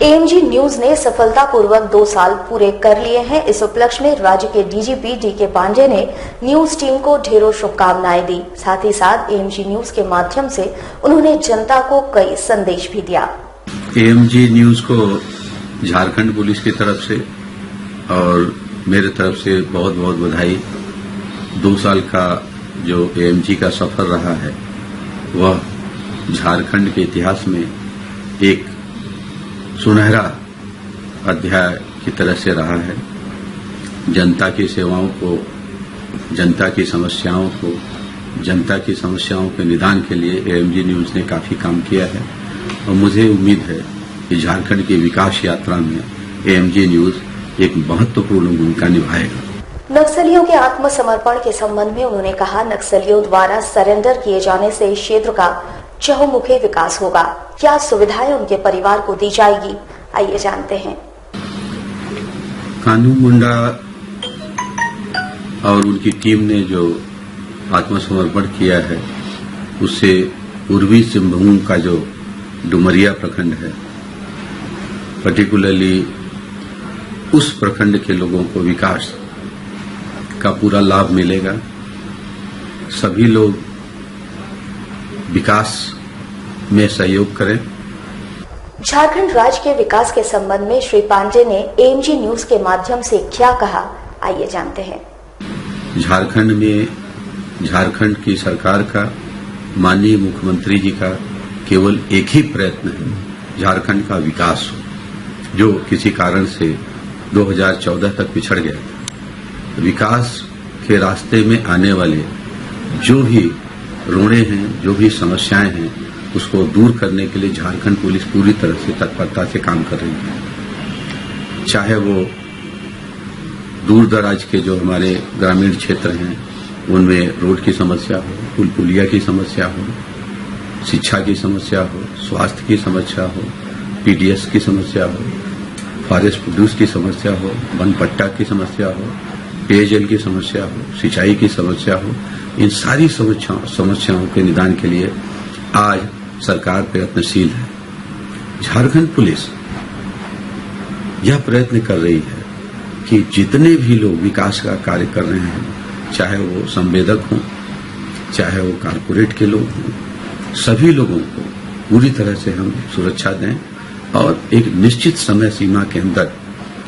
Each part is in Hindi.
एएमजी न्यूज ने सफलतापूर्वक 2 साल पूरे कर लिए हैं। इस उपलक्ष्य में राज्य के डीजीपी डीके पांडे ने न्यूज टीम को ढेरों शुभकामनाएं दी। साथ ही साथ एएमजी न्यूज के माध्यम से उन्होंने जनता को कई संदेश भी दिया। एएमजी न्यूज को झारखंड पुलिस की तरफ से और मेरे तरफ से बहुत बहुत बधाई। 2 साल का जो एएमजी का सफर रहा है वह झारखंड के इतिहास में एक सुनहरा अध्याय की तरह से रहा है। जनता की सेवाओं को, जनता की समस्याओं को, जनता की समस्याओं के निदान के लिए एएमजी न्यूज ने काफी काम किया है और मुझे उम्मीद है कि झारखंड की विकास यात्रा में एएमजी न्यूज एक महत्वपूर्ण भूमिका निभाएगा। नक्सलियों के आत्मसमर्पण के संबंध में उन्होंने कहा, नक्सलियों द्वारा सरेंडर किए जाने से इस क्षेत्र का चहुमुखी विकास होगा। क्या सुविधाएं उनके परिवार को दी जाएगी, आइए जानते हैं। कानू मुंडा और उनकी टीम ने जो आत्मसमर्पण किया है उससे पूर्वी सिंहभूम का जो डुमरिया प्रखंड है, पर्टिकुलरली उस प्रखंड के लोगों को विकास का पूरा लाभ मिलेगा। सभी लोग विकास में सहयोग करें। झारखंड राज्य के विकास के संबंध में श्री पांडे ने एएमजी न्यूज के माध्यम से क्या कहा, आइए जानते हैं। झारखंड में झारखंड की सरकार का, माननीय मुख्यमंत्री जी का केवल एक ही प्रयत्न है, झारखंड का विकास हो, जो किसी कारण से 2014 तक पिछड़ गया था। विकास के रास्ते में आने वाले जो भी रोड़े हैं, जो भी समस्याएं हैं, उसको दूर करने के लिए झारखंड पुलिस पूरी तरह से तत्परता से काम कर रही है। चाहे वो दूर दराज के जो हमारे ग्रामीण क्षेत्र हैं उनमें रोड की समस्या हो, पुल पुलिया की समस्या हो, शिक्षा की समस्या हो, स्वास्थ्य की समस्या हो, पीडीएस की समस्या हो, फॉरेस्ट प्रोड्यूस की समस्या हो, वन पट्टा की समस्या हो, पेयजल की समस्या हो, सिंचाई की समस्या हो, इन सारी समस्याओं के निदान के लिए आज सरकार प्रयत्नशील है। झारखंड पुलिस यह प्रयत्न कर रही है कि जितने भी लोग विकास का कार्य कर रहे हैं, चाहे वो संवेदक हों, चाहे वो कारपोरेट के लोग हों, सभी लोगों को पूरी तरह से हम सुरक्षा दें और एक निश्चित समय सीमा के अंदर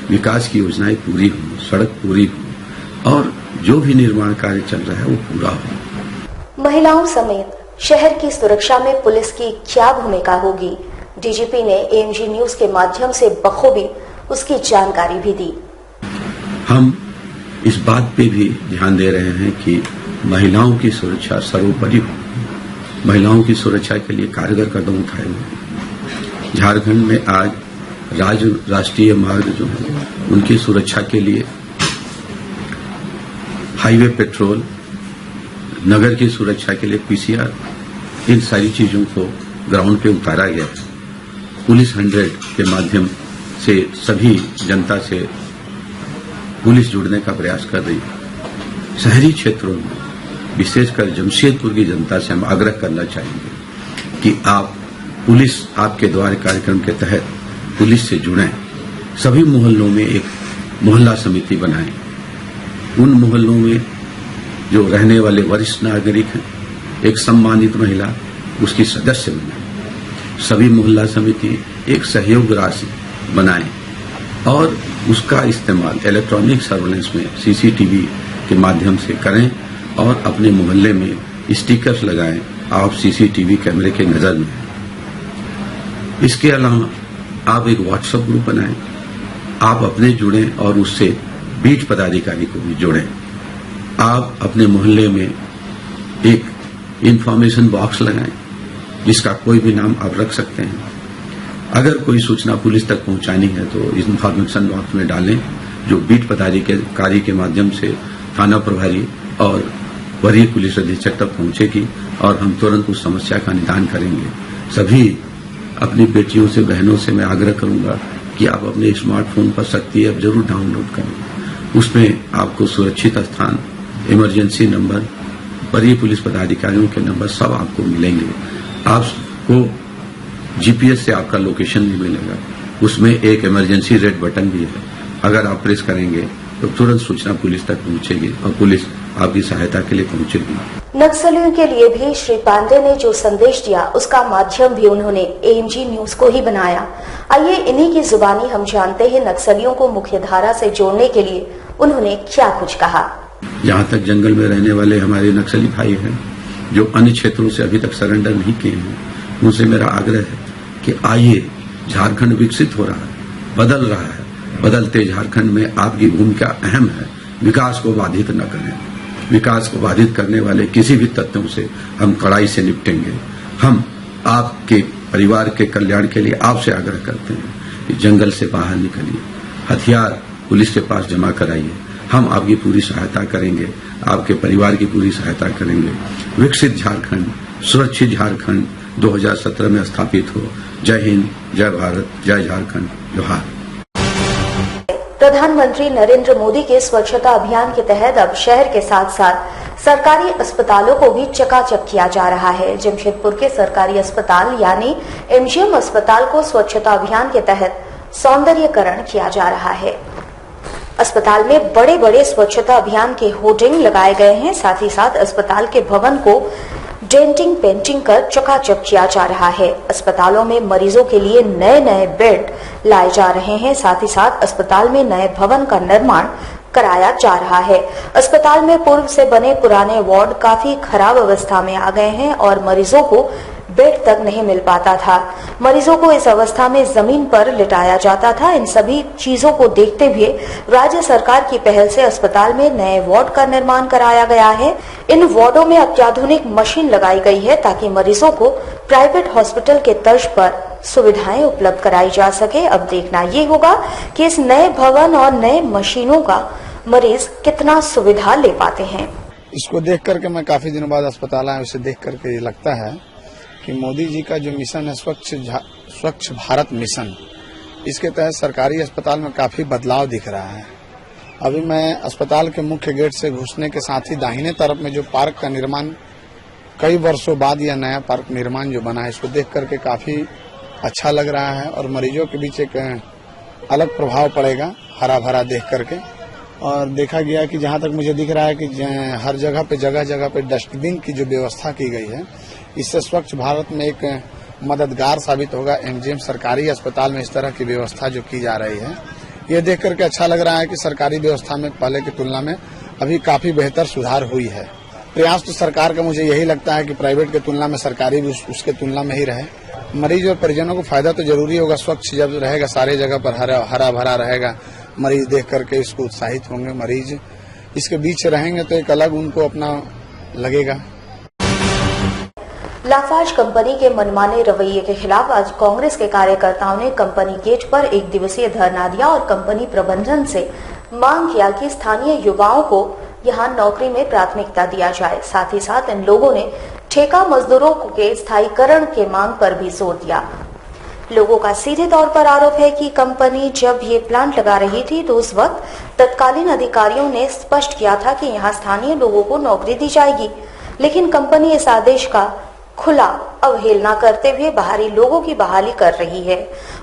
विकास की योजनाएं पूरी हों, सड़क पूरी हो और जो भी निर्माण कार्य चल रहा है वो पूरा हो। महिलाओं समेत शहर की सुरक्षा में पुलिस की क्या भूमिका होगी, डीजीपी ने एएमजी न्यूज के माध्यम से बखूबी उसकी जानकारी भी दी। हम इस बात पे भी ध्यान दे रहे हैं कि महिलाओं की सुरक्षा सर्वोपरि हो, महिलाओं की सुरक्षा के लिए कारगर कदम उठाए हुए। झारखंड में आज राष्ट्रीय मार्ग जो है उनकी सुरक्षा के लिए हाईवे पेट्रोल, नगर की सुरक्षा के लिए पीसीआर, इन सारी चीजों को ग्राउंड पे उतारा गया है। पुलिस 100 के माध्यम से सभी जनता से पुलिस जुड़ने का प्रयास कर रही है। शहरी क्षेत्रों में विशेषकर जमशेदपुर की जनता से हम आग्रह करना चाहेंगे कि आप पुलिस आपके द्वार कार्यक्रम के तहत पुलिस से जुड़ें। सभी मोहल्लों में एक मोहल्ला समिति बनाएं। उन मोहल्लों में जो रहने वाले वरिष्ठ नागरिक हैं, एक सम्मानित महिला उसकी सदस्य बनाएं। सभी मोहल्ला समिति एक सहयोग राशि बनाएं और उसका इस्तेमाल इलेक्ट्रॉनिक सर्वेलेंस में सीसीटीवी के माध्यम से करें और अपने मोहल्ले में स्टिकर्स लगाएं, आप सीसीटीवी कैमरे के नजर में। इसके अलावा आप एक व्हाट्सएप ग्रुप बनाएं, आप अपने जुड़ें और उससे बीट पदाधिकारी को भी जोड़ें। आप अपने मोहल्ले में एक इंफॉर्मेशन बॉक्स लगाएं जिसका कोई भी नाम आप रख सकते हैं। अगर कोई सूचना पुलिस तक पहुंचानी है तो इंफॉर्मेशन बॉक्स में डालें, जो बीट पदाधिकारी के माध्यम से थाना प्रभारी और वरीय पुलिस अधीक्षक तक पहुंचेगी और हम तुरंत उस समस्या का निदान करेंगे। सभी अपनी बेटियों से, बहनों से मैं आग्रह करूंगा कि आप अपने स्मार्टफोन पर शक्ति ऐप जरूर डाउनलोड करें। उसमें आपको सुरक्षित स्थान, इमरजेंसी नंबर, वरीय पुलिस पदाधिकारियों के नंबर सब आपको मिलेंगे। आपको जीपीएस से आपका लोकेशन नहीं मिलेगा। उसमें एक इमरजेंसी रेड बटन भी है, अगर आप प्रेस करेंगे तो तुरंत सूचना पुलिस तक पहुंचेगी और पुलिस आपकी सहायता के लिए पहुंचेगी। नक्सलियों के लिए भी श्री पांडे ने जो संदेश दिया उसका माध्यम भी उन्होंने एएमजी न्यूज को ही बनाया। आइए इन्हीं की जुबानी हम जानते हैं नक्सलियों को मुख्य धारा से जोड़ने के लिए उन्होंने क्या कुछ कहा। यहाँ तक जंगल में रहने वाले हमारे नक्सली भाई हैं जो अन्य क्षेत्रों से अभी तक सरेंडर नहीं किए हैं, उनसे मेरा आग्रह है कि आइए, झारखंड विकसित हो रहा है, बदल रहा है। बदलते झारखंड में आपकी भूमिका अहम है। विकास को बाधित न करें। विकास को बाधित करने वाले किसी भी तत्वों से हम कड़ाई से निपटेंगे। हम आपके परिवार के कल्याण के लिए आपसे आग्रह करते हैं कि जंगल से बाहर निकलिए, हथियार पुलिस के पास जमा कराइए। हम आपकी पूरी सहायता करेंगे, आपके परिवार की पूरी सहायता करेंगे। विकसित झारखंड, सुरक्षित झारखंड 2017 में स्थापित हो। जय हिंद, जय भारत, जय झारखंड, जोहार। प्रधानमंत्री नरेंद्र मोदी के स्वच्छता अभियान के तहत अब शहर के साथ साथ सरकारी अस्पतालों को भी चकाचक किया जा रहा है। जमशेदपुर के सरकारी अस्पताल यानी एमजीएम अस्पताल को स्वच्छता अभियान के तहत सौंदर्यीकरण किया जा रहा है। अस्पताल में बड़े बड़े स्वच्छता अभियान के होर्डिंग लगाए गए हैं। साथ ही साथ अस्पताल के भवन को डेंटिंग पेंटिंग कर चकाचक किया जा रहा है। अस्पतालों में मरीजों के लिए नए नए बेड लाए जा रहे हैं। साथ ही साथ अस्पताल में नए भवन का निर्माण कराया जा रहा है। अस्पताल में पूर्व से बने पुराने वार्ड काफी खराब अवस्था में आ गए हैं और मरीजों को बेड तक नहीं मिल पाता था। मरीजों को इस अवस्था में जमीन पर लिटाया जाता था। इन सभी चीजों को देखते हुए राज्य सरकार की पहल से अस्पताल में नए वार्ड का निर्माण कराया गया है। इन वार्डों में अत्याधुनिक मशीन लगाई गई है ताकि मरीजों को प्राइवेट हॉस्पिटल के तर्ज पर सुविधाएं उपलब्ध कराई जा सके। अब देखना ये होगा कि इस नए भवन और नए मशीनों का मरीज कितना सुविधा ले पाते हैं। इसको देख करके मैं काफी दिनों बाद अस्पताल आया, उसे देख करके ये लगता है कि मोदी जी का जो मिशन है स्वच्छ भारत मिशन, इसके तहत सरकारी अस्पताल में काफी बदलाव दिख रहा है। अभी मैं अस्पताल के मुख्य गेट से घुसने के साथ ही दाहिने तरफ में जो पार्क का निर्माण कई वर्षों बाद यह नया पार्क निर्माण जो बना है, इसको देख करके काफी अच्छा लग रहा है और मरीजों के बीच एक अलग प्रभाव पड़ेगा हरा भरा देख करके। और देखा गया कि जहां तक मुझे दिख रहा है कि हर जगह पे डस्टबिन की जो व्यवस्था की गई है, इससे स्वच्छ भारत में एक मददगार साबित होगा। एमजीएम सरकारी अस्पताल में इस तरह की व्यवस्था जो की जा रही है, ये देख करके अच्छा लग रहा है कि सरकारी व्यवस्था में पहले की तुलना में अभी काफी बेहतर सुधार हुई है। प्रयास तो सरकार का मुझे यही लगता है कि प्राइवेट के तुलना में सरकारी भी उसके तुलना में ही रहे। मरीज और परिजनों को फायदा तो जरूरी होगा। स्वच्छ जब रहेगा, सारे जगह पर हरा भरा रहेगा, मरीज देख करके इसको उत्साहित होंगे। मरीज इसके बीच रहेंगे तो एक अलग उनको अपना लगेगा। लाफार्ज कंपनी के मनमाने रवैये के खिलाफ आज कांग्रेस के कार्यकर्ताओं ने कंपनी गेट पर एक दिवसीय धरना दिया और कंपनी प्रबंधन से मांग किया कि स्थानीय युवाओं को यहां नौकरी में प्राथमिकता दिया जाए। साथ ही साथ इन लोगों ने ठेका मजदूरों के स्थायीकरण के मांग पर भी जोर दिया। लोगों का सीधे तौर पर आरोप है कि कंपनी जब ये प्लांट लगा रही थी तो उस वक्त तत्कालीन अधिकारियों ने स्पष्ट किया था कि यहाँ स्थानीय लोगों को नौकरी दी जाएगी, लेकिन कंपनी इस आदेश का खुला अवहेलना करते हुए बाहरी लोगों की बहाली कर रही है।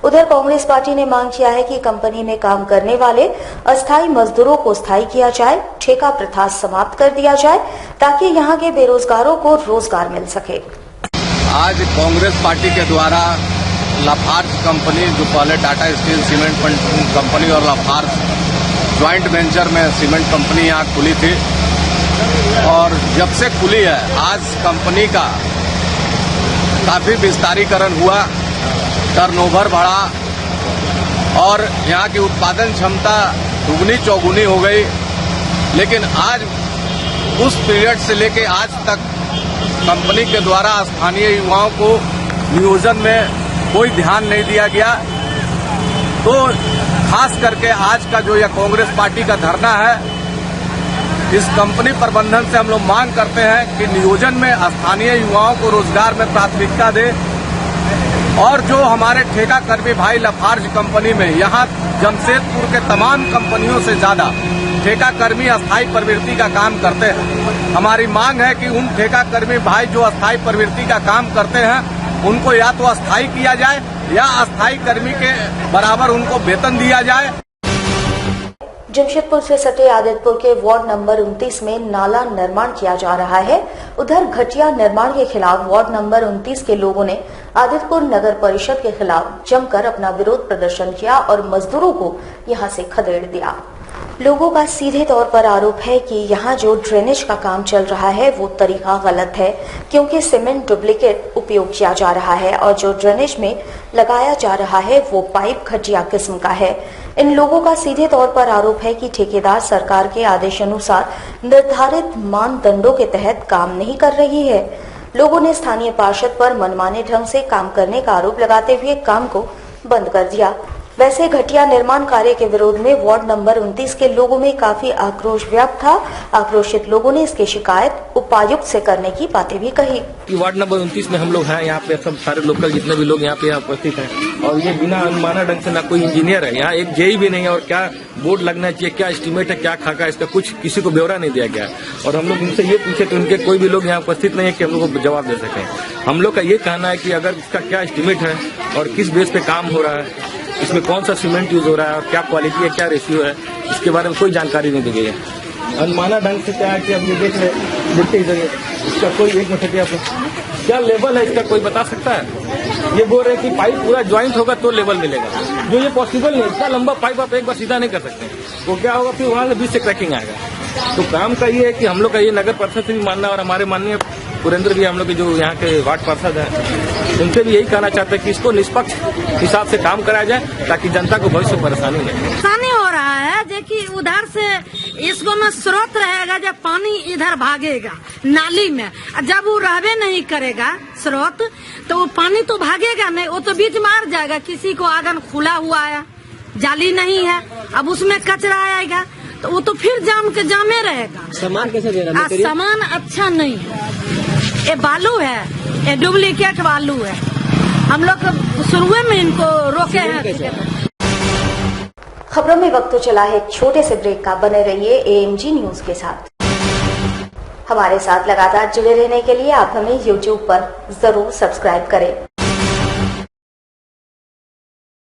उधर कांग्रेस पार्टी ने मांग किया है कि कंपनी में काम करने वाले अस्थायी मजदूरों को स्थायी किया जाए, ठेका प्रथा समाप्त कर दिया जाए ताकि यहाँ के बेरोजगारों को रोजगार मिल सके। आज कांग्रेस पार्टी के द्वारा लाफार्ज कंपनी, जो पहले टाटा स्टील सीमेंट कंपनी और लाफार्ज ज्वाइंट वेंचर में सीमेंट कंपनी यहाँ खुली थी, और जब से खुली है आज कंपनी का काफी विस्तारीकरण हुआ, टर्नओवर बढ़ा और यहाँ की उत्पादन क्षमता दुगनी चौगुनी हो गई। लेकिन आज उस पीरियड से लेके आज तक कंपनी के द्वारा स्थानीय युवाओं को नियोजन में कोई ध्यान नहीं दिया गया। तो खास करके आज का जो यह कांग्रेस पार्टी का धरना है, इस कंपनी प्रबंधन से हम लोग मांग करते हैं कि नियोजन में स्थानीय युवाओं को रोजगार में प्राथमिकता दे, और जो हमारे ठेका कर्मी भाई लाफार्ज कंपनी में यहाँ जमशेदपुर के तमाम कंपनियों से ज्यादा ठेका कर्मी अस्थायी प्रवृत्ति का काम करते हैं। हमारी मांग है कि उन ठेका कर्मी भाई जो अस्थायी प्रवृत्ति का काम करते हैं उनको या तो अस्थायी किया जाए या अस्थायी कर्मी के बराबर उनको वेतन दिया जाए। जमशेदपुर से सटे आदितपुर के वार्ड नंबर 29 में नाला निर्माण किया जा रहा है। उधर घटिया निर्माण के खिलाफ वार्ड नंबर 29 के लोगों ने आदितपुर नगर परिषद के खिलाफ जमकर अपना विरोध प्रदर्शन किया और मजदूरों को यहां से खदेड़ दिया। लोगों का सीधे तौर पर आरोप है कि यहाँ जो ड्रेनेज का काम चल रहा है वो तरीका गलत है, क्योंकि सीमेंट डुप्लीकेट उपयोग किया जा रहा है और जो ड्रेनेज में लगाया जा रहा है वो पाइप घटिया किस्म का है। इन लोगों का सीधे तौर पर आरोप है कि ठेकेदार सरकार के आदेशानुसार निर्धारित मानदंडों के तहत काम नहीं कर रही है। लोगों ने स्थानीय पार्षद पर मनमाने ढंग से काम करने का आरोप लगाते हुए काम को बंद कर दिया। वैसे घटिया निर्माण कार्य के विरोध में वार्ड नंबर 29 के लोगों में काफी आक्रोश व्याप्त था। आक्रोशित लोगों ने इसकी शिकायत उपायुक्त से करने की बातें भी कही। कि वार्ड नंबर 29 में हम लोग हैं, यहाँ पे सब सारे लोकल जितने भी लोग यहाँ पे उपस्थित हैं और ये बिना अनुमाना ढंग से ना कोई इंजीनियर है, यहाँ एक जेई भी नहीं है और क्या बोर्ड लगना चाहिए, क्या एस्टीमेट है, क्या खाका, इसका कुछ किसी को ब्यौरा नहीं दिया गया। और हम लोग इनसे ये पूछे तो उनके कोई भी लोग यहाँ उपस्थित नहीं है कि हम लोग को जवाब दे सकें। हम लोग का ये कहना है कि अगर इसका क्या एस्टीमेट है और किस बेस पे काम हो रहा है, इसमें कौन सा सीमेंट यूज हो रहा है और क्या क्वालिटी है, क्या रेशियो है, इसके बारे में कोई जानकारी नहीं दी गई है। अनुमाना ढंग से क्या है कि अब ये देखते इधर इसका कोई एक मिनट आप क्या लेवल है इसका कोई बता सकता है? ये बोल रहे कि पाइप पूरा ज्वाइंट होगा तो लेवल मिलेगा, जो ये पॉसिबल नहीं। इतना लंबा पाइप आप एक बार सीधा नहीं कर सकते, वो क्या होगा फिर वहां से बीच से क्रैकिंग आएगा। तो काम का ये है कि हम लोग का ये नगर परिषद से भी मानना और हमारे माननीय पुरेंद्र भी हम लोग के जो यहाँ के वार्ड पार्षद हैं उनसे भी यही कहना चाहते हैं कि इसको निष्पक्ष हिसाब से काम कराया जाए ताकि जनता को भविष्य में परेशानी नहीं हो रहा है। देखिए उधर से इसको में स्रोत रहेगा, जब पानी इधर भागेगा नाली में, जब वो रहबे नहीं करेगा स्रोत तो वो पानी तो भागेगा नहीं, वो तो बीच मार जाएगा। किसी को आंगन खुला हुआ है, जाली नहीं है, अब उसमें कचरा आएगा तो वो तो फिर जामे रहेगा। सामान कैसे दे रहा है? सामान अच्छा नहीं है, ये बालू है, ये डुप्लीकेट बालू है। हम लोग शुरू में इनको रोके हैं। खबरों में वक्त तो चला है एक छोटे से ब्रेक का। बने रहिए एएमजी न्यूज के साथ। हमारे साथ लगातार जुड़े रहने के लिए आप हमें YouTube पर जरूर सब्सक्राइब करें।